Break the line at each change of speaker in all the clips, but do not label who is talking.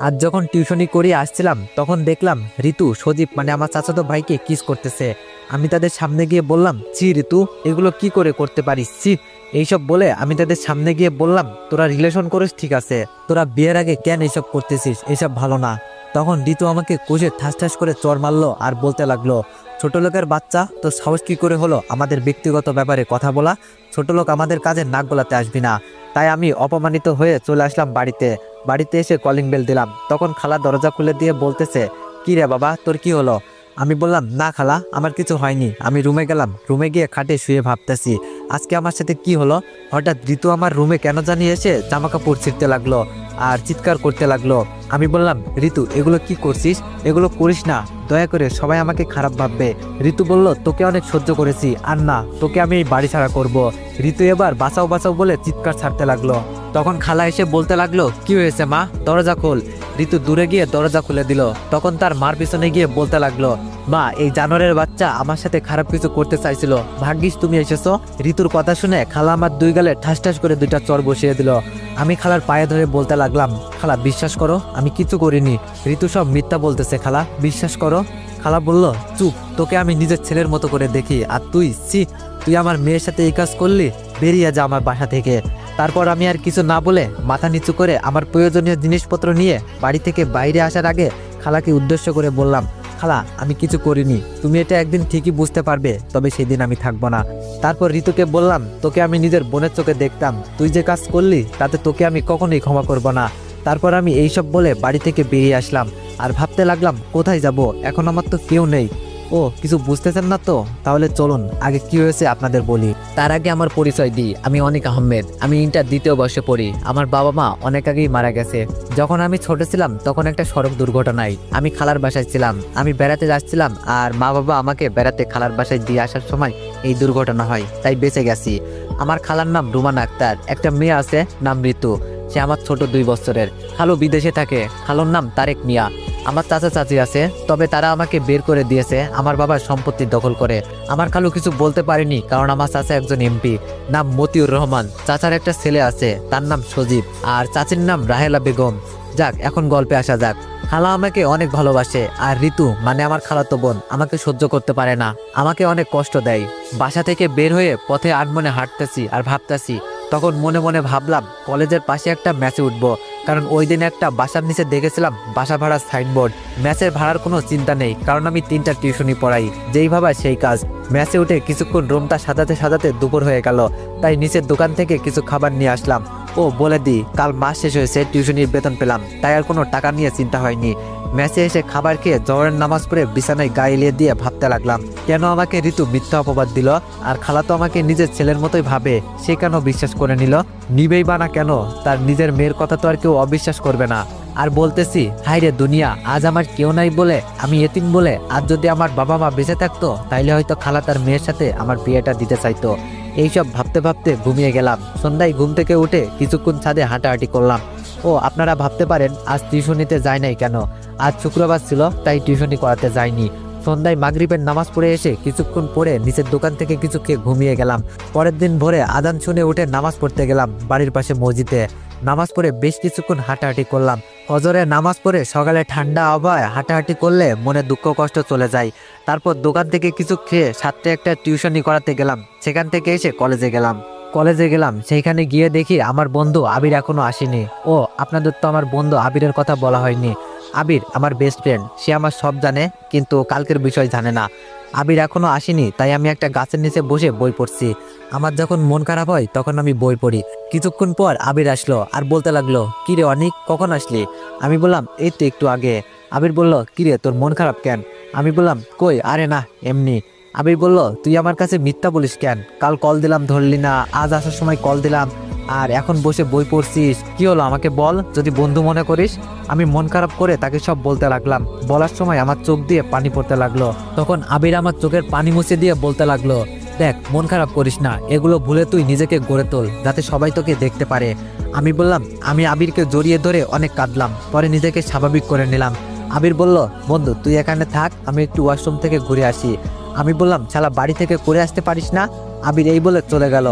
আজ যখন টিউশনি করে আসছিলাম তখন দেখলাম ঋতু সজীব মানে আমার চাচাতো ভাইকে কিস করতেছে। আমি তাদের সামনে গিয়ে বললাম, ছি ঋতু, এগুলো কি করে করতে পারিস, ছি। এইসব বলে আমি তাদের সামনে গিয়ে বললাম, তোরা রিলেশন করিস ঠিক আছে, তোরা বিয়ের আগে কেন এইসব করতেছিস, এইসব ভালো না। তখন ঋতু আমাকে কষে ঠাস ঠাস করে চর মারলো আর বলতে লাগলো, ছোট লোকের বাচ্চা, তো সাহস কি করে হলো আমাদের ব্যক্তিগত ব্যাপারে কথা বলা? ছোট লোক আমাদের কাজে নাক গলাতে আসবি না। তাই আমি অপমানিত হয়ে চলে আসলাম বাড়িতে। বাড়িতে এসে কলিং বেল দিলাম, তখন খালা দরজা খুলে দিয়ে বলতেছে, কি রে বাবা, তোর কি হলো? আমি বললাম, না খালা, আমার কিছু হয়নি। আমি রুমে গেলাম, রুমে গিয়ে খাটে শুয়ে ভাবতেছি আজকে আমার সাথে কি হলো। হঠাৎ ঋতু আমার রুমে কেন জানি এসে জামা কাপড় ছিঁড়তে লাগলো আর চিৎকার করতে লাগলো। আমি বললাম, ঋতু, এগুলো কি করছিস? এগুলো করিস না, দয়া করে, সবাই আমাকে খারাপ ভাববে। ঋতু বলল, তোকে অনেক সহ্য করেছি, আর না, তোকে আমি এই বাড়ি ছাড়া করব। ঋতু এবার বাঁচাও বাঁচাও বলে চিৎকার ছাড়তে লাগলো। তখন খালা এসে বলতে লাগলো, কি হয়েছে মা, দরজা খোল। ঋতু দূরে গিয়ে দরজা খুলে দিল। তখন তার মার পিছনে গিয়ে বলতে লাগলো, মা, এই জানোয়ারের বাচ্চা আমার সাথে খারাপ কিছু করতে চাইছিল, ভাগ্যিস তুমি এসেছো। ঋতুর কথা শুনে খালা আমার দুই গালে ঠাস ঠাস করে দুইটা চর বসিয়ে দিল। আমি খালার পায়ে ধরে বলতে লাগলাম, খালা বিশ্বাস করো, আমি কিছু করিনি, ঋতু সব মিথ্যা বলতেছে, খালা বিশ্বাস করো। খালা বলল, চুপ, তোকে আমি নিজের ছেলের মতো করে দেখি, আর তুই, ছি, তুই আমার মেয়ের সাথে এই কাজ করলি, বেরিয়ে যা আমার বাসা থেকে। তারপর আমি আর কিছু না বলে মাথা নিচু করে আমার প্রয়োজনীয় জিনিসপত্র নিয়ে বাড়ি থেকে বাইরে আসার আগে খালাকে উদ্দেশ্য করে বললাম, খালা, আমি কিছু করিনি, তুমি এটা একদিন ঠিকই বুঝতে পারবে, তবে সেদিন আমি থাকবো না। তারপর ঋতুকে বললাম, তোকে আমি নিজের বোনের চোখে দেখতাম, তুই যে কাজ করলি তাতে তোকে আমি কখনোই ক্ষমা করব না। তারপর আমি এইসব বলে বাড়ি থেকে বেরিয়ে আসলাম আর ভাবতে লাগলাম, কোথায় যাব, এখন আমার তো কেউ নেই। ও, কিছু বুঝতেছেন না তো? তাহলে চলুন আগে কি হয়েছে আপনাদের বলি। তার আগে আমার পরিচয় দিই, আমি অনিক আহমেদ, আমি ইন্টার দ্বিতীয় বর্ষে পড়ি। আমার বাবা মা অনেক আগেই মারা গেছে। যখন আমি ছোট ছিলাম তখন একটা সড়ক দুর্ঘটনায় আমি খালার বাসায় ছিলাম। আমি বেড়াতে যাচ্ছিলাম আর মা বাবা আমাকে বেড়াতে খালার বাসায় দিয়ে আসার সময় এই দুর্ঘটনা হয়, তাই বেঁচে গেছি। আমার খালার নাম রুমান আক্তার, একটা মেয়ে আছে নাম ঋতু, সে আমার ছোট 2 বছরের। খালু বিদেশে থাকে, খালুর নাম তারেক মিয়া। আমার চাচা চাচি আছে, তবে তারা আমাকে বের করে দিয়েছে আমার বাবার সম্পত্তি দখল করে। আমার খালু কিছু বলতে পারেনি, কারণ আমার চাচা একজন এমপি, নাম মতিউর রহমান। চাচার একটা ছেলে আছে, তার নাম সজীব, আর চাচির নাম রাহেলা বেগম। যাক, এখন গল্পে আসা যাক। খালা আমাকে অনেক ভালোবাসে, আর ঋতু মানে আমার খালাতো বোন আমাকে সহ্য করতে পারে না, আমাকে অনেক কষ্ট দেয়। বাসা থেকে বের হয়ে পথে আনমনে হাঁটতেছি আর ভাবতেছি। তখন মনে মনে ভাবলাম, কলেজের পাশে একটা ম্যাচে উঠবো, কারণ ওই দিন একটা বাসার নিচে দেখেছিলাম বাসা ভাড়ার সাইনবোর্ড। ম্যাচের ভাড়ার কোনো চিন্তা নেই, কারণ আমি 3টা টিউশনি পড়াই, যেই ভাবা সেই কাজ। ম্যাচে উঠে কিছুক্ষণ রুমটা সাজাতে সাজাতে দুপুর হয়ে গেল, তাই নিচের দোকান থেকে কিছু খাবার নিয়ে আসলাম। ও বলে দিই, কাল মাস শেষ হয়েছে, টিউশনির বেতন পেলাম, তাই আর কোনো টাকা নিয়ে চিন্তা হয়নি। ম্যাচে এসে খাবার খেয়ে জহরের নামাজ পড়ে বিছানায় গায়ে এলিয়ে দিয়ে ভাবতে লাগলাম, কেন আমাকে ঋতু মিথ্যা অপবাদ দিল? আর খালা তো আমাকে নিজের ছেলের মতোই ভাবে, সে কেন বিশ্বাস করে নিল? নিবেই বা না কেন? তার নিজের মেয়ের কথা তো আর কেউ অবিশ্বাস করবে না। আর বলতেছি, হাই রে দুনিয়া, আজ আমার কেউ নাই বলে, আমি এতিম বলে, আজ যদি আমার বাবা মা বেঁচে থাকতো তাইলে হয়তো খালা তার মেয়ের সাথে আমার বিয়েটা দিতে চাইতো। এইসব ভাবতে ভাবতে ঘুমিয়ে গেলাম। সন্ধ্যায় ঘুম থেকে উঠে কিছুক্ষণ ছাদে হাঁটাহাঁটি করলাম। ও, আপনারা ভাবতে পারেন আজ টিউশনিতে যাই নাই কেন। আজ শুক্রবার ছিল, তাই টিউশনি করাতে যাইনি। সন্ধ্যায় মাগরিবের নামাজ পড়ে এসে কিছুক্ষণ পরে নিচের দোকান থেকে কিছু খেয়ে ঘুমিয়ে গেলাম। পরের দিন ভোরে আজান শুনে উঠে নামাজ পড়তে গেলাম বাড়ির পাশে মসজিদে। নামাজ পড়ে বেশ কিছুক্ষণ হাঁটাহাঁটি করলাম। ফজরে নামাজ পড়ে সকালে ঠান্ডা আবহাওয়ায় হাঁটাহাঁটি করলে মনে দুঃখ কষ্ট চলে যায়। তারপর দোকান থেকে কিছু খেয়ে 7টে একটা টিউশনি করাতে গেলাম। সেখান থেকে এসে কলেজে গেলাম। সেইখানে গিয়ে দেখি আমার বন্ধু আবির এখনো আসেনি। ও, আপনাদের তো আমার বন্ধু আবিরের কথা বলা হয়নি। আবির আমার বেস্ট ফ্রেন্ড, সে আমার সব জানে, কিন্তু কালকের বিষয় জানে না। আবির এখনো আসেনি, তাই আমি একটা গাছের নিচে বসে বই পড়ছি। আমার যখন মন খারাপ হয় তখন আমি বই পড়ি। কিছুক্ষণ পর আবির আসলো আর বলতে লাগলো, কিরে অনিক, কখন আসলি? আমি বললাম, এই তো একটু আগে। আবির বলল, কিরে, তোর মন খারাপ কেন? আমি বললাম, কই, আরে না, এমনি। আবির বলল, তুই আমার কাছে মিথ্যা বলিস কেন? কাল কল দিলাম ধরলি না, আজ আসার সময় কল দিলাম, আর এখন বসে বই পড়ছিস, কি হলো আমাকে বল, যদি বন্ধু মনে করিস। আমি মন খারাপ করে তাকে সব বলতে লাগলাম। বলার সময় আমার চোখ দিয়ে পানি পড়তে লাগলো। তখন আবির আমার চোখের পানি মুছে দিয়ে বলতে লাগলো, দেখ, মন খারাপ করিস না, এগুলো ভুলে তুই নিজেকে গড়ে তোল, যাতে সবাই তোকে দেখতে পারে। আমি বললাম, আমি আবিরকে জড়িয়ে ধরে অনেক কাঁদলাম, পরে নিজেকে স্বাভাবিক করে নিলাম। আবির বলল, বন্ধু তুই এখানে থাক, আমি একটু ওয়াশরুম থেকে ঘুরে আসি। আমি বললাম, শালা বাড়ি থেকে করে আসতে পারিস না? আবির এই বলে চলে গেল।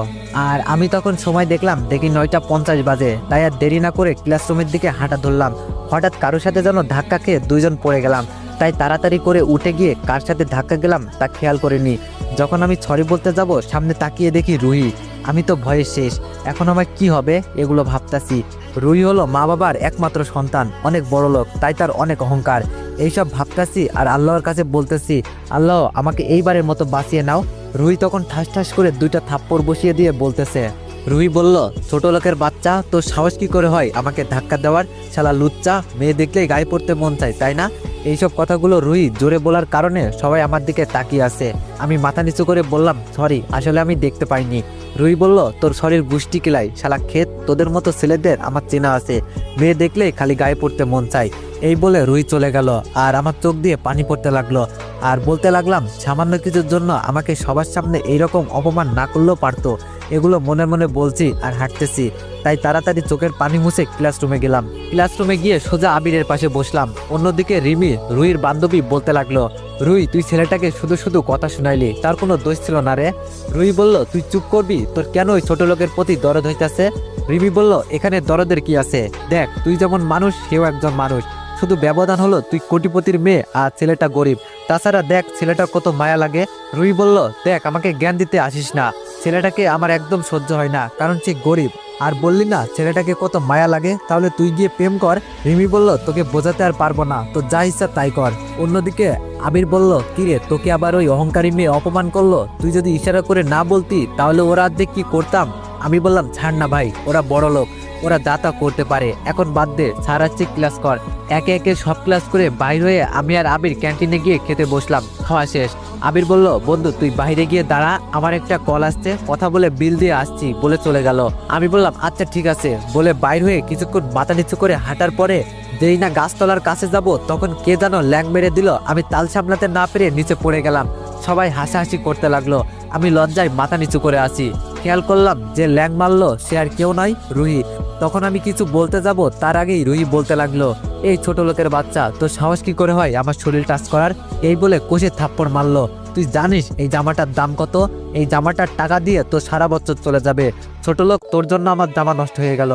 আর আমি তখন সময় দেখি 9টা 50 বাজে, তাই আর দেরি না করে ক্লাসরুমের দিকে হাঁটা ধরলাম। হঠাৎ কারোর সাথে যেন ধাক্কা খেয়ে দুইজন পড়ে গেলাম, তাই তাড়াতাড়ি করে উঠে গিয়ে কার সাথে ধাক্কা গেলাম তা খেয়াল করিনি। যখন আমি সরি বলতে যাব সামনে তাকিয়ে দেখি রুহি। আমি তো ভয়ে শেষ, এখন আমার কি হবে এগুলো ভাবতাছি। রুহি হলো মা বাবার একমাত্র সন্তান, অনেক বড় লোক, তাই তার অনেক অহংকার। এইসব ভাবতাছি আর আল্লাহর কাছে বলতেছি, আল্লাহ আমাকে এইবারের মতো বাঁচিয়ে নাও। রুহি তখন ঠাস ঠাস করে দুইটা থাপ্পড় বসিয়ে দিয়ে বলতেছে। রুহি বলল, ছোট লোকের বাচ্চা, তোর সাহস কি করে হয় আমাকে ধাক্কা দেওয়ার? শালা লুচ্চা, মেয়ে দেখলেই গায়ে পড়তে মন চায় তাই না? এইসব কথাগুলো রুহি জোরে বলার কারণে সবাই আমার দিকে তাকিয়ে আছে। আমি মাথা নিচু করে বললাম, সরি, আসলে আমি দেখতে পাইনি। রুহি বলল, তোর শরীর গুষ্টি কিলাই, শালা ক্ষেত, তোদের মতো ছেলেদের আমার চেনা আছে, মেয়ে দেখলেই খালি গায়ে পড়তে মন চায়। এই বলে রুহি চলে গেল আর আমার চোখ দিয়ে পানি পড়তে লাগলো। আর বলতে লাগলাম, সামান্য কিছুর জন্য আমাকে সবার সামনে এইরকম অপমান না করলেও পারতো। এগুলো মনে মনে বলছি আর হাঁটতেছি। তাই তাড়াতাড়ি চোখের পানি মুছে ক্লাসরুমে গেলাম। ক্লাসরুমে গিয়ে সোজা আবিরের পাশে বসলাম। অন্যদিকে রিমি, রুহির বান্ধবী, বলতে লাগলো, রুহি তুই ছেলেটাকে শুধু শুধু কথা শুনাইলি, তার কোনো দোষ ছিল না রে। রুহি বলল, তুই চুপ করবি, তোর কেন ওই ছোট লোকের প্রতি দরদ হইতাছে? রিমি বলল, এখানে দরদের কি আছে? দেখ, তুই যেমন মানুষ সেও একজন মানুষ, শুধু ব্যবধান হলো তুই কোটিপতির মেয়ে আর ছেলেটা গরিব। তাছাড়া দেখ ছেলেটার কত মায়া লাগে। রুহি বলল, দেখ আমাকে জ্ঞান দিতে আসিস না, ছেলেটাকে আমার একদম সহ্য হয় না, কারণ সে গরিব। আর বললি না ছেলেটাকে কত মায়া লাগে, তাহলে তুই গিয়ে প্রেম কর। রিমি বলল, তোকে বোঝাতে আর পারবো না, তো যা ইচ্ছা তাই কর। অন্যদিকে আবির বলল, কিরে তোকে আবার ওই অহংকারী মেয়ে অপমান করলো, তুই যদি ইশারা করে না বলতি তাহলে ওরা আর্ধেক কি করতাম। আমি বললাম, ছাড় না ভাই, ওরা বড় লোক, ওরা যা তা করতে পারে, এখন বাদ দে, ছাড়াচ্ছি ক্লাস কর। একে একে সব ক্লাস করে বাইর হয়ে আমি আর আবির ক্যান্টিনে গিয়ে খেতে বসলাম। খাওয়া শেষ। আবির বলল, বন্ধু তুই বাইরে গিয়ে দাঁড়া, আমার একটা কল আসছে, কথা বলে বিল দিয়ে আসছি বলে চলে গেল। আমি বললাম, আচ্ছা ঠিক আছে বলে বাইর হয়ে কিছুক্ষণ মাথা নিচু করে হাঁটার পরে যেই না গাছতলার কাছে যাব তখন কে যেন ল্যাং মেরে দিল। আমি তাল সামলাতে না পেরে নিচে পড়ে গেলাম। সবাই হাসাহাসি করতে লাগলো। আমি লজ্জায় মাথা নিচু করে আছি। খেয়াল করলাম যে ল্যাং মারলো সে আর কেউ নয়, রুহি। তখন আমি কিছু বলতে যাব তার আগেই রুহি বলতে লাগলো, এই ছোট লোকের বাচ্চা, তোর সাহস কি করে হয় আমার শরীর টাচ করার? এই বলে কষে থাপ্পড় মারলো। তুই জানিস এই জামাটার দাম কত? এই জামাটার টাকা দিয়ে তোর সারা বছর চলে যাবে। ছোট লোক, তোর জন্য আমার জামা নষ্ট হয়ে গেল।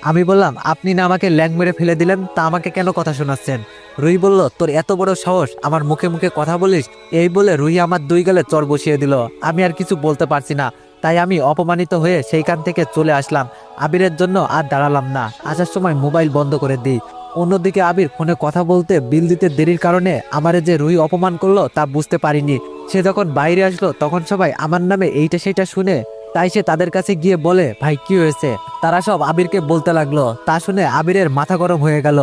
আমি বললাম, আপনি না আমাকে ল্যাং মেরে ফেলে দিলেন, তা আমাকে কেন কথা শোনাচ্ছেন? রুহি বলল, তোর এত বড় সাহস আমার মুখে মুখে কথা বলিস? এই বলে রুহি আমার দুই গালে চড় বসিয়ে দিল। আমি আর কিছু বলতে পারছি না, তাই আমি অপমানিত হয়ে সেইখান থেকে চলে আসলাম। আবিরের জন্য আর দাঁড়ালাম না, আসার সময় মোবাইল বন্ধ করে দিই। অন্যদিকে আবির ফোনে কথা বলতে বিল দিতে দেরির কারণে আমারে যে রুহি অপমান করলো তা বুঝতে পারিনি। সে যখন বাইরে আসলো তখন সবাই আমার নামে এইটা সেটা শুনে, তাই সে তাদের কাছে গিয়ে বলে, ভাই কি হয়েছে? তারা সব আবিরকে বলতে লাগলো। তা শুনে আবিরের মাথা গরম হয়ে গেল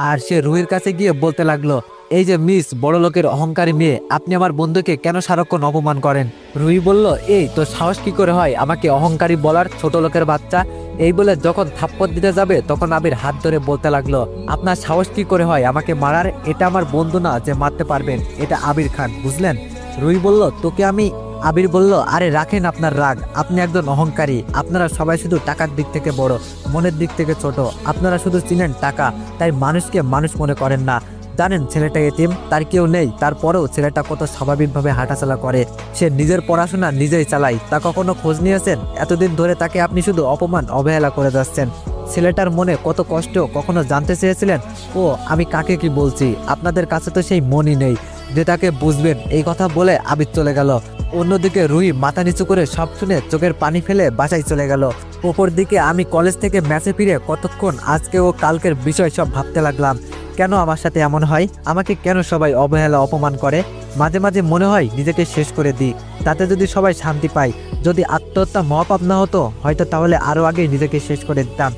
আর সে রুহির কাছে গিয়ে বলতে লাগলো, এই যে মিস বড় লোকের অহংকারী মেয়ে, আপনি আমার বন্ধুকে কেন সারাক্ষণ অপমান করেন? রুহি বলল, এই তোর সাহস কি করে হয় আমাকে অহংকারী বলার, ছোট লোকের বাচ্চা? এই বলে যখন থাপ্পড় দিতে যাবে তখন আবির হাত ধরে বলতে লাগলো, আপনার সাহস কি করে হয় আমাকে মারার? এটা আমার বন্ধু না যে মারতে পারবেন, এটা আবির খান, বুঝলেন? রুহি বলল, তোকে আমি। আবির বলল, আরে রাখেন আপনার রাগ, আপনি একজন অহংকারী। আপনারা সবাই শুধু টাকার দিক থেকে বড়, মনের দিক থেকে ছোট। আপনারা শুধু চিনেন টাকা, তাই মানুষকে মানুষ মনে করেন না। জানেন ছেলেটা এতিম, তার কেউ নেই, তারপরেও ছেলেটা কত স্বাভাবিকভাবে হাঁটাচলা করে। সে নিজের পড়াশোনা নিজেই চালায়, তা কখনো খোঁজ নিয়েছেন? এতদিন ধরে তাকে আপনি শুধু অপমান অবহেলা করে যাচ্ছেন। ছেলেটার মনে কত কষ্ট কখনো জানতে চেয়েছিলেন? ও আমি কাকে কি বলছি, আপনাদের কাছে তো সেই মনই নেই যে তাকে বুঝবেন। এই কথা বলে আবির চলে গেল। অন্যদিকে রুহি মাথা নিচু করে সব শুনে চোখের পানি ফেলে বাসায় চলে গেল। ওপর দিকে আমি কলেজ থেকে ম্যাচে ফিরে কতক্ষণ আজকে ও কালকের বিষয় সব ভাবতে লাগলাম। কেন আমার সাথে এমন হয়? আমাকে কেন সবাই অবহেলা অপমান করে? মাঝে মাঝে মনে হয় নিজেকে শেষ করে দিই, তাতে যদি সবাই শান্তি পায়। যদি আত্মহত্যা মহাপাপ না হতো হয়তো তাহলে আরও আগে নিজেকে শেষ করে দিতাম।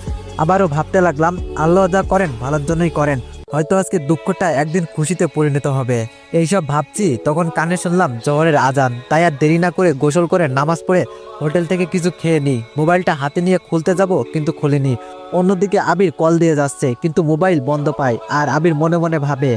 আবারও ভাবতে লাগলাম, আল্লাহ যা করেন ভালোর জন্যই করেন, হয়তো আজকে দুঃখটা একদিন খুশিতে পরিণত হবে। এইসব ভাবছি তখন কানে শুনলাম জোহরের আজান। তাই আর দেরি না করে গোসল করে নামাজ পড়ে হোটেল থেকে কিছু খেয়ে নিই। মোবাইলটা হাতে নিয়ে খুলতে যাব কিন্তু খুলিনি। অন্যদিকে আবির কল দিয়ে যাচ্ছে কিন্তু মোবাইল বন্ধ পায়। আর আবির মনে মনে ভাবে,